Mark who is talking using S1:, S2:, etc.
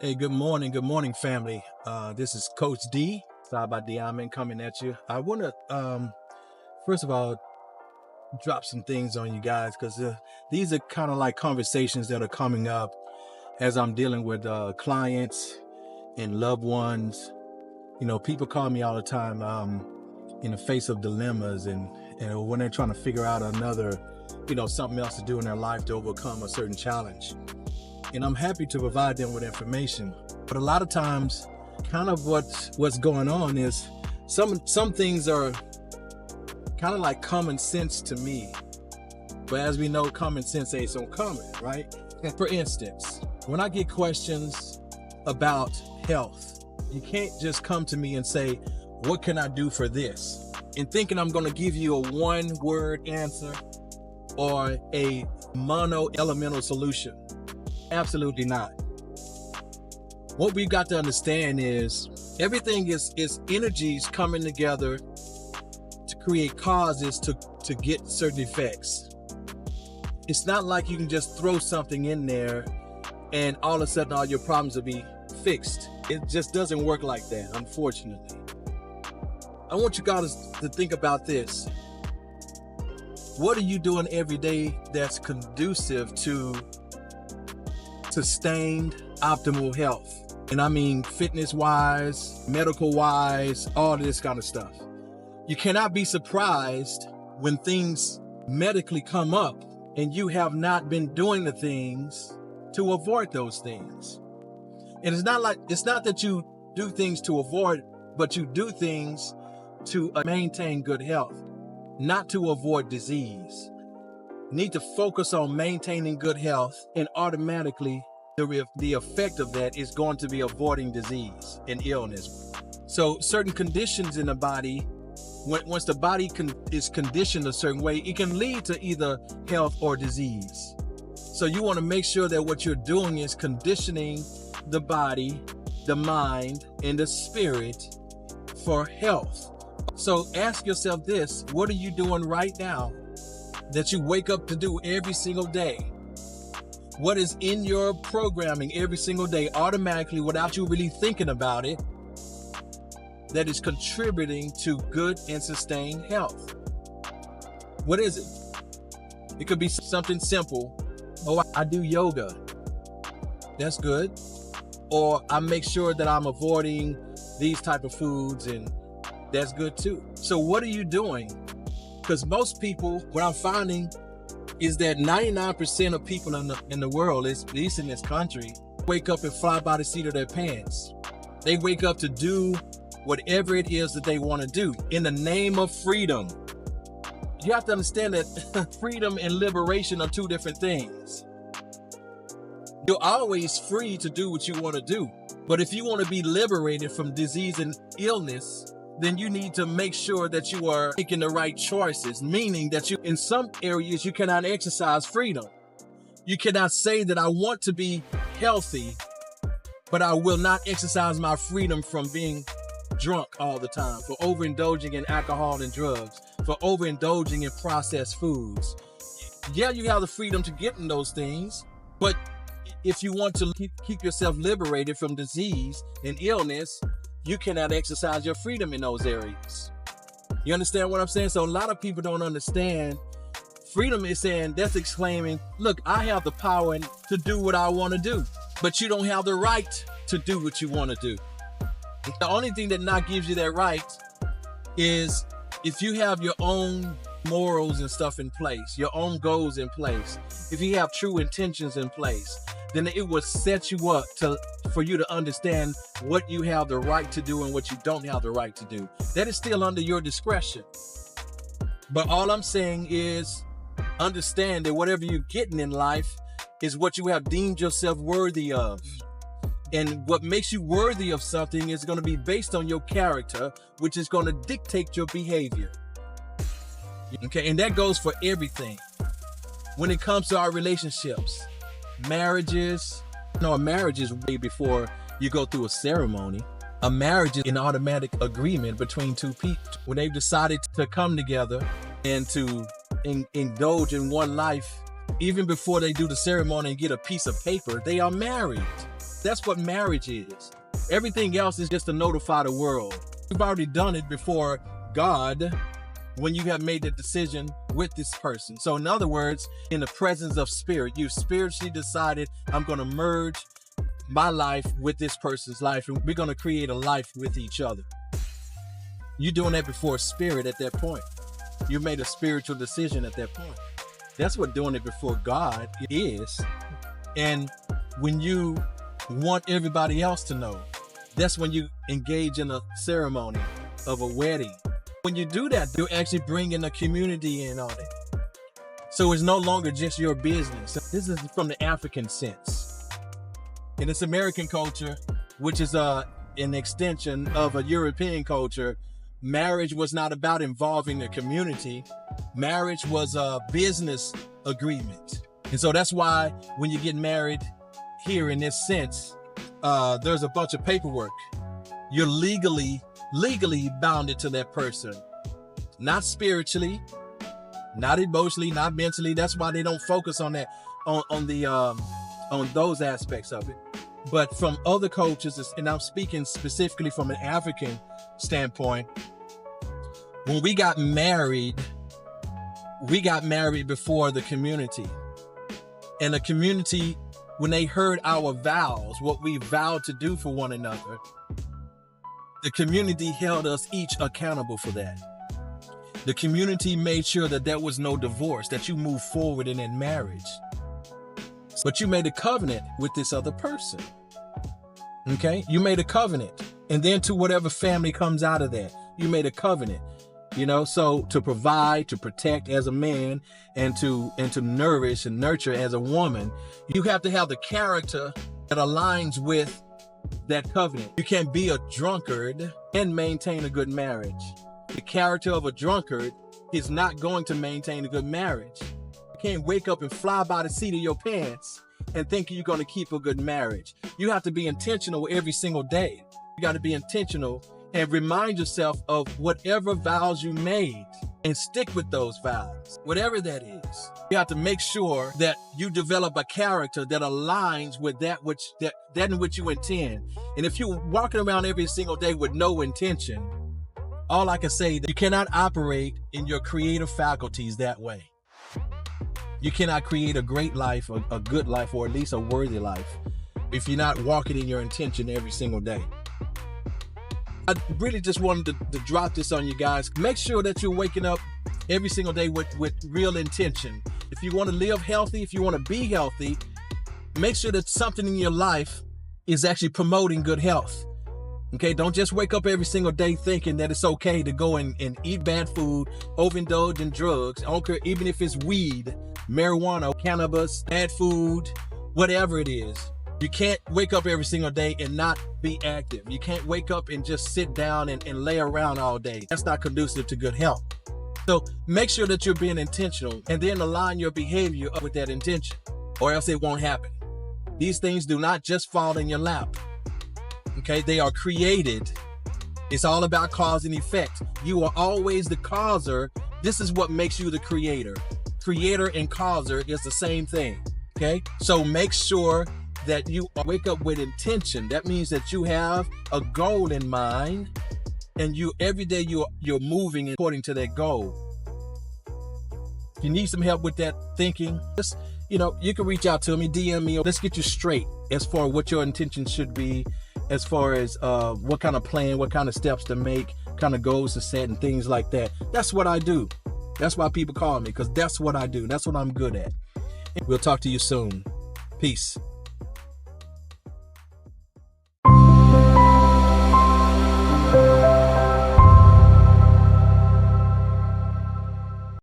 S1: Hey, good morning, family. This is Coach D, Saba Diamond, coming at you. I want to, first of all, drop some things on you guys because these are kind of like conversations that are coming up as I'm dealing with clients and loved ones. You know, people call me all the time in the face of dilemmas and when they're trying to figure out another, something else to do in their life to overcome a certain challenge. And I'm happy to provide them with information. But a lot of times, kind of what's going on is some things are kind of like common sense to me. But as we know, common sense ain't so common, right? For instance, when I get questions about health, you can't just come to me and say, what can I do for this? And thinking I'm going to give you a one-word answer or a mono-elemental solution. Absolutely not. What we've got to understand is everything is energies coming together to create causes to get certain effects. It's not like you can just throw something in there and all of a sudden all your problems will be fixed. It just doesn't work like that, unfortunately. I want you guys to think about this. What are you doing every day that's conducive to sustained optimal health? And I mean fitness wise, medical wise, all of this kind of stuff. You cannot be surprised when things medically come up and you have not been doing the things to avoid those things. And it's not that you do things to avoid, but you do things to maintain good health, not to avoid disease. Need to focus on maintaining good health, and automatically the effect of that is going to be avoiding disease and illness. So certain conditions in the body, once the body is conditioned a certain way, it can lead to either health or disease. So you want to make sure that what you're doing is conditioning the body, the mind, and the spirit for health. So ask yourself this: what are you doing right now that you wake up to do every single day? What is in your programming every single day automatically without you really thinking about it that is contributing to good and sustained health? What is it? It could be something simple. Oh, I do yoga. That's good. Or I make sure that I'm avoiding these type of foods, and that's good too. So what are you doing? Because most people, what I'm finding is that 99% of people in the world, at least in this country, wake up and fly by the seat of their pants. They wake up to do whatever it is that they want to do in the name of freedom. You have to understand that freedom and liberation are two different things. You're always free to do what you want to do. But if you want to be liberated from disease and illness, then you need to make sure that you are making the right choices, meaning that in some areas, you cannot exercise freedom. You cannot say that I want to be healthy, but I will not exercise my freedom from being drunk all the time, for overindulging in alcohol and drugs, for overindulging in processed foods. Yeah, you have the freedom to get in those things, but if you want to keep yourself liberated from disease and illness, you cannot exercise your freedom in those areas. You understand what I'm saying? So a lot of people don't understand. Freedom is saying, that's exclaiming, look, I have the power to do what I want to do, but you don't have the right to do what you want to do. The only thing that not gives you that right is if you have your own morals and stuff in place, your own goals in place, if you have true intentions in place, then it will set you up for you to understand what you have the right to do and what you don't have the right to do. That is still under your discretion. But all I'm saying is understand that whatever you're getting in life is what you have deemed yourself worthy of. And what makes you worthy of something is going to be based on your character, which is going to dictate your behavior. Okay, and that goes for everything. When it comes to our relationships, marriages, a marriage is way before you go through a ceremony. A marriage is an automatic agreement between two people. When they've decided to come together and to indulge in one life, even before they do the ceremony and get a piece of paper, they are married. That's what marriage is. Everything else is just to notify the world. You've already done it before God when you have made the decision with this person. So in other words, in the presence of spirit, you spiritually decided, I'm going to merge my life with this person's life, and we're going to create a life with each other. You're doing that before spirit at that point. You made a spiritual decision at that point. That's what doing it before God is. And when you want everybody else to know, that's when you engage in a ceremony of a wedding. When you do that, you're actually bringing the community in on it. So it's no longer just your business. This is from the African sense. In this American culture, which is an extension of a European culture, marriage was not about involving the community. Marriage was a business agreement. And so that's why when you get married here in this sense, there's a bunch of paperwork. You're legally bounded to that person, not spiritually, not emotionally, not mentally. That's why they don't focus on that, on those aspects of it. But from other cultures, and I'm speaking specifically from an African standpoint, when we got married before the community. And the community, when they heard our vows, what we vowed to do for one another, the community held us each accountable for that. The community made sure that there was no divorce, that you move forward in marriage. But you made a covenant with this other person. Okay? You made a covenant. And then to whatever family comes out of that, you made a covenant. You know, so to provide, to protect as a man, and to nourish and nurture as a woman, you have to have the character that aligns with that covenant. You can't be a drunkard and maintain a good marriage. The character of a drunkard is not going to maintain a good marriage. You can't wake up and fly by the seat of your pants and think you're going to keep a good marriage. You have to be intentional every single day. You got to be intentional and remind yourself of whatever vows you made and stick with those vows, whatever that is. You have to make sure that you develop a character that aligns with that in which you intend. And if you're walking around every single day with no intention, all I can say is that you cannot operate in your creative faculties that way. You cannot create a great life, a good life, or at least a worthy life if you're not walking in your intention every single day. I really just wanted to drop this on you guys. Make sure that you're waking up every single day with real intention. If you want to live healthy, if you want to be healthy, make sure that something in your life is actually promoting good health. Okay, don't just wake up every single day thinking that it's okay to go and eat bad food, overindulge in drugs. I don't care, even if it's weed, marijuana, cannabis, bad food, whatever it is. You can't wake up every single day and not be active. You can't wake up and just sit down and lay around all day. That's not conducive to good health. So make sure that you're being intentional and then align your behavior up with that intention, or else it won't happen. These things do not just fall in your lap. Okay, they are created. It's all about cause and effect. You are always the causer. This is what makes you the creator. Creator and causer is the same thing. Okay, so make sure that you wake up with intention. That means that you have a goal in mind, and every day you're moving according to that goal. If you need some help with that thinking, just you can reach out to me, DM me. Let's get you straight as far as what your intention should be, as far as what kind of plan, what kind of steps to make, kind of goals to set, and things like that. That's what I do. That's why people call me, because that's what I do. That's what I'm good at. We'll talk to you soon. Peace.